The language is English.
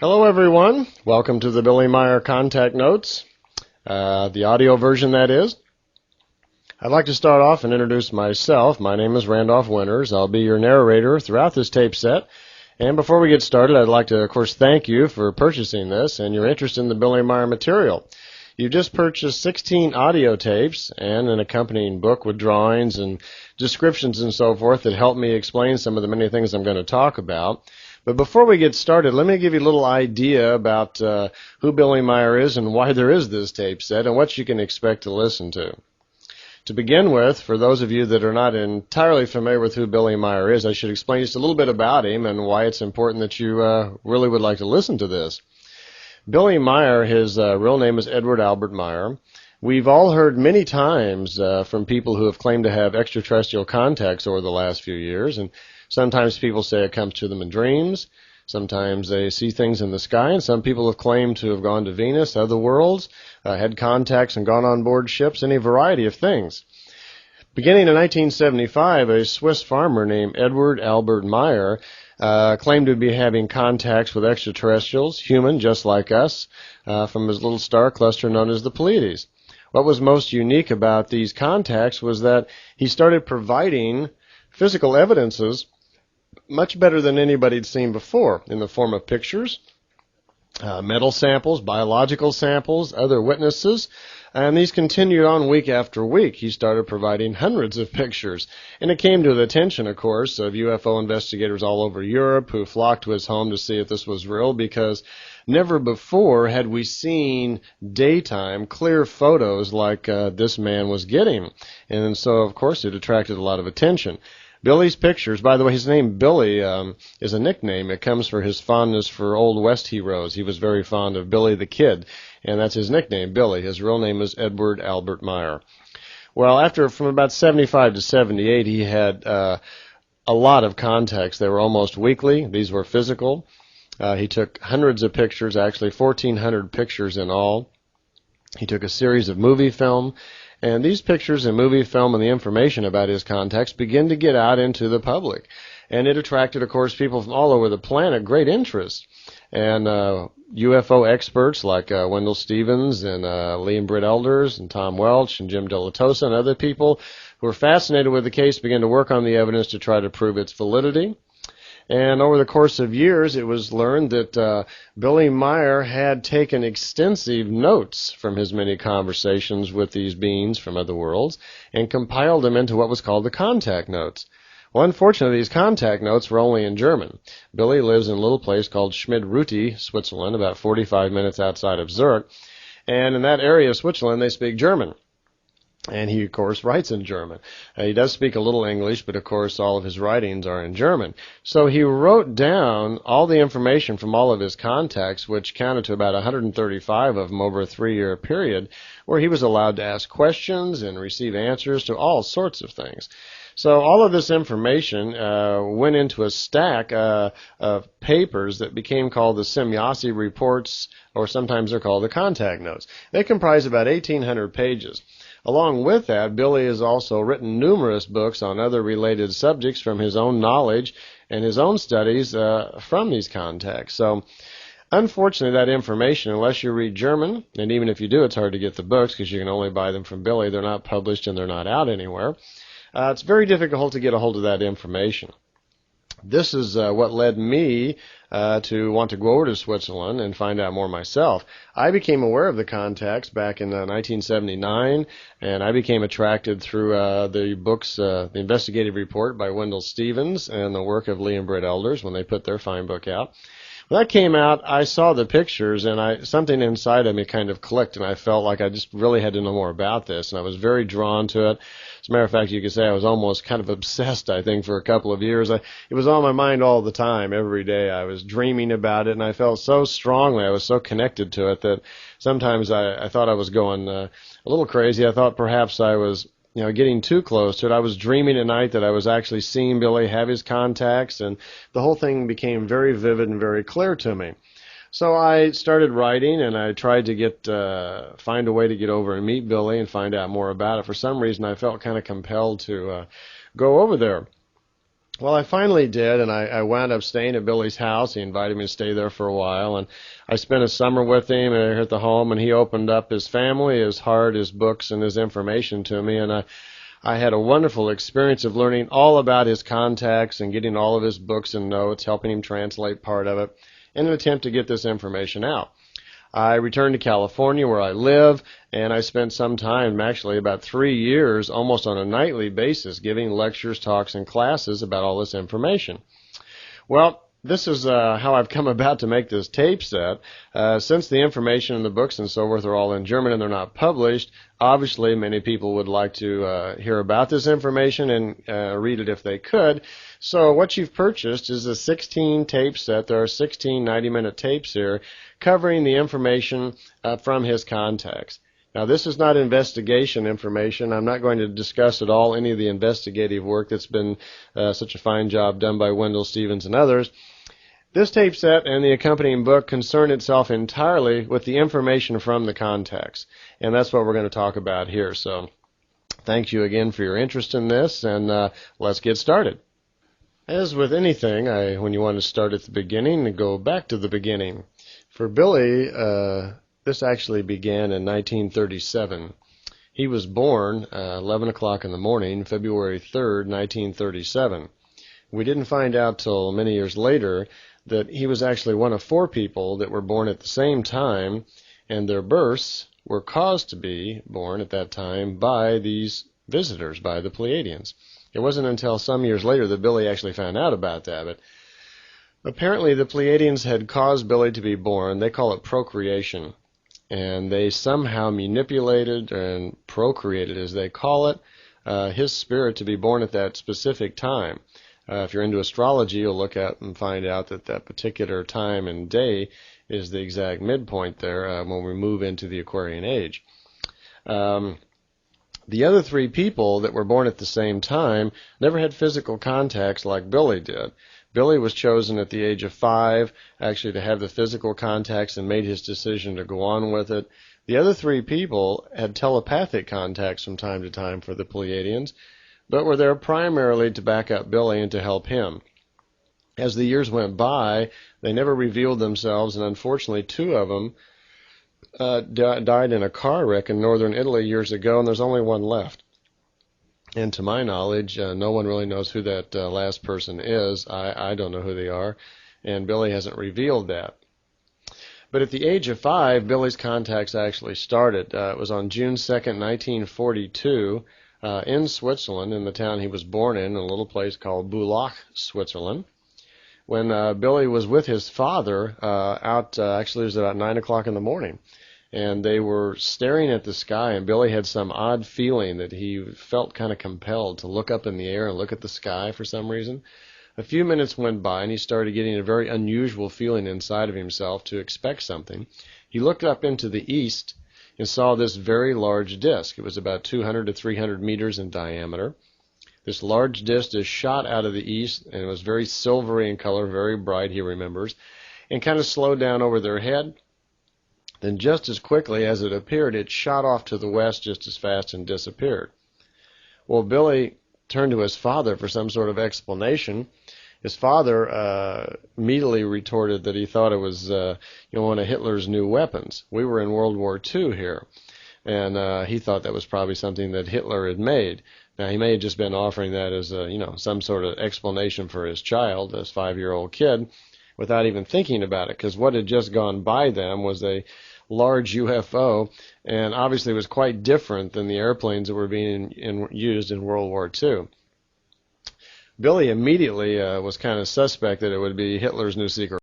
Hello everyone, welcome to the Billy Meier Contact Notes, the audio version that is. I'd like to start off and introduce myself. My name is Randolph Winters. I'll be your narrator throughout this tape set. And before we get started, I'd like to, of course, thank you for purchasing this and your interest in the Billy Meier material. You've just purchased 16 audio tapes and an accompanying book with drawings and descriptions and so forth that help me explain some of the many things I'm going to talk about. But before we get started, let me give you a little idea about who Billy Meier is and why there is this tape set and what you can expect to listen to. To begin with, for those of you that are not entirely familiar with who Billy Meier is, I should explain just a little bit about him and why it's important that you really would like to listen to this. Billy Meier, his real name is Eduard Albert Meier. We've all heard many times from people who have claimed to have extraterrestrial contacts over the last few years, and sometimes people say it comes to them in dreams. Sometimes they see things in the sky, and some people have claimed to have gone to Venus, other worlds, had contacts and gone on board ships, any variety of things. Beginning in 1975, a Swiss farmer named Eduard Albert Meier claimed to be having contacts with extraterrestrials, human just like us, from his little star cluster known as the Pleiades. What was most unique about these contacts was that he started providing physical evidences much better than anybody had seen before, in the form of pictures, metal samples, biological samples, other witnesses, and these continued on week after week. He started providing hundreds of pictures, and it came to the attention, of course, of UFO investigators all over Europe who flocked to his home to see if this was real, because never before had we seen daytime clear photos like this man was getting, and so, of course, it attracted a lot of attention. Billy's pictures, by the way, his name Billy is a nickname. It comes from his fondness for Old West heroes. He was very fond of Billy the Kid, and that's his nickname, Billy. His real name is Eduard Albert Meier. Well, from about 75 to 78, he had a lot of contacts. They were almost weekly. These were physical. He took hundreds of pictures, actually 1,400 pictures in all. He took a series of movie film. And these pictures and movie film and the information about his contacts begin to get out into the public. And it attracted, of course, people from all over the planet, great interest. And UFO experts like Wendell Stevens and Lee and Britt Elders and Tom Welch and Jim Delatosa and other people who were fascinated with the case began to work on the evidence to try to prove its validity. And over the course of years, it was learned that Billy Meier had taken extensive notes from his many conversations with these beings from other worlds and compiled them into what was called the contact notes. Well, unfortunately, these contact notes were only in German. Billy lives in a little place called Schmid-Ruti, Switzerland, about 45 minutes outside of Zurich. And in that area of Switzerland, they speak German. And he, of course, writes in German. He does speak a little English, but, of course, all of his writings are in German. So he wrote down all the information from all of his contacts, which counted to about 135 of them over a 3-year period, where he was allowed to ask questions and receive answers to all sorts of things. So all of this information went into a stack of papers that became called the Semjase reports, or sometimes they're called the contact notes. They comprise about 1,800 pages. Along with that, Billy has also written numerous books on other related subjects from his own knowledge and his own studies from these contacts. So, unfortunately, that information, unless you read German, and even if you do, it's hard to get the books because you can only buy them from Billy. They're not published and they're not out anywhere. It's very difficult to get a hold of that information. This is what led me to want to go over to Switzerland and find out more myself. I became aware of the contacts back in 1979, and I became attracted through the books, the investigative report by Wendell Stevens and the work of Lee and Britt Elders when they put their fine book out. When that came out, I saw the pictures, and something inside of me kind of clicked, and I felt like I just really had to know more about this, and I was very drawn to it. As a matter of fact, you could say I was almost kind of obsessed, I think, for a couple of years. It was on my mind all the time, every day. I was dreaming about it, and I felt so strongly, I was so connected to it that sometimes I thought I was going a little crazy. I thought perhaps I was getting too close to it. I was dreaming at night that I was actually seeing Billy have his contacts, and the whole thing became very vivid and very clear to me. So I started writing, and I tried to find a way to get over and meet Billy and find out more about it. For some reason, I felt kind of compelled to go over there. Well, I finally did, and I wound up staying at Billy's house. He invited me to stay there for a while, and I spent a summer with him here at the home, and he opened up his family, his heart, his books, and his information to me, and I had a wonderful experience of learning all about his contacts and getting all of his books and notes, helping him translate part of it, in an attempt to get this information out. I returned to California where I live, and I spent some time, actually about 3 years, almost on a nightly basis, giving lectures, talks, and classes about all this information. Well, this is how I've come about to make this tape set. Since the information in the books and so forth are all in German and they're not published, obviously many people would like to hear about this information and read it if they could. So what you've purchased is a 16 tape set. There are 16 90-minute tapes here covering the information from his contacts. Now, this is not investigation information. I'm not going to discuss at all any of the investigative work that's been such a fine job done by Wendell Stevens and others. This tape set and the accompanying book concern itself entirely with the information from the contacts, and that's what we're going to talk about here. So, thank you again for your interest in this, and let's get started. As with anything, when you want to start at the beginning, go back to the beginning. For Billy, this actually began in 1937. He was born 11 o'clock in the morning, February 3rd, 1937. We didn't find out till many years later that he was actually one of 4 people that were born at the same time, and their births were caused to be born at that time by these visitors, by the Plejadians. It wasn't until some years later that Billy actually found out about that, but apparently the Plejadians had caused Billy to be born. They call it procreation, and they somehow manipulated and procreated, as they call it, his spirit to be born at that specific time. If you're into astrology, you'll look at and find out that that particular time and day is the exact midpoint there when we move into the Aquarian age. The other 3 people that were born at the same time never had physical contacts like Billy did. Billy was chosen at the age of 5, actually, to have the physical contacts and made his decision to go on with it. The other 3 people had telepathic contacts from time to time for the Plejadians, but were there primarily to back up Billy and to help him. As the years went by, they never revealed themselves, and unfortunately 2 of them died in a car wreck in northern Italy years ago, and there's only 1 left. And to my knowledge, no one really knows who that last person is. I don't know who they are, and Billy hasn't revealed that. But at the age of 5, Billy's contacts actually started. It was on June 2nd, 1942, in Switzerland, in the town he was born in a little place called Bulach, Switzerland, when Billy was with his father actually it was about 9 o'clock in the morning. And they were staring at the sky, and Billy had some odd feeling that he felt kind of compelled to look up in the air and look at the sky for some reason. A few minutes went by, and he started getting a very unusual feeling inside of himself to expect something. He looked up into the east and saw this very large disk. It was about 200 to 300 meters in diameter. This large disk is shot out of the east, and it was very silvery in color, very bright, he remembers, and kind of slowed down over their head. Then just as quickly as it appeared, it shot off to the west just as fast and disappeared. Well, Billy turned to his father for some sort of explanation. His father immediately retorted that he thought it was one of Hitler's new weapons. We were in World War II here, and he thought that was probably something that Hitler had made. Now, he may have just been offering that as some sort of explanation for his child, this 5-year-old kid, without even thinking about it, because what had just gone by them was a large UFO, and obviously was quite different than the airplanes that were being used in World War II. Billy immediately was kind of suspect that it would be Hitler's new secret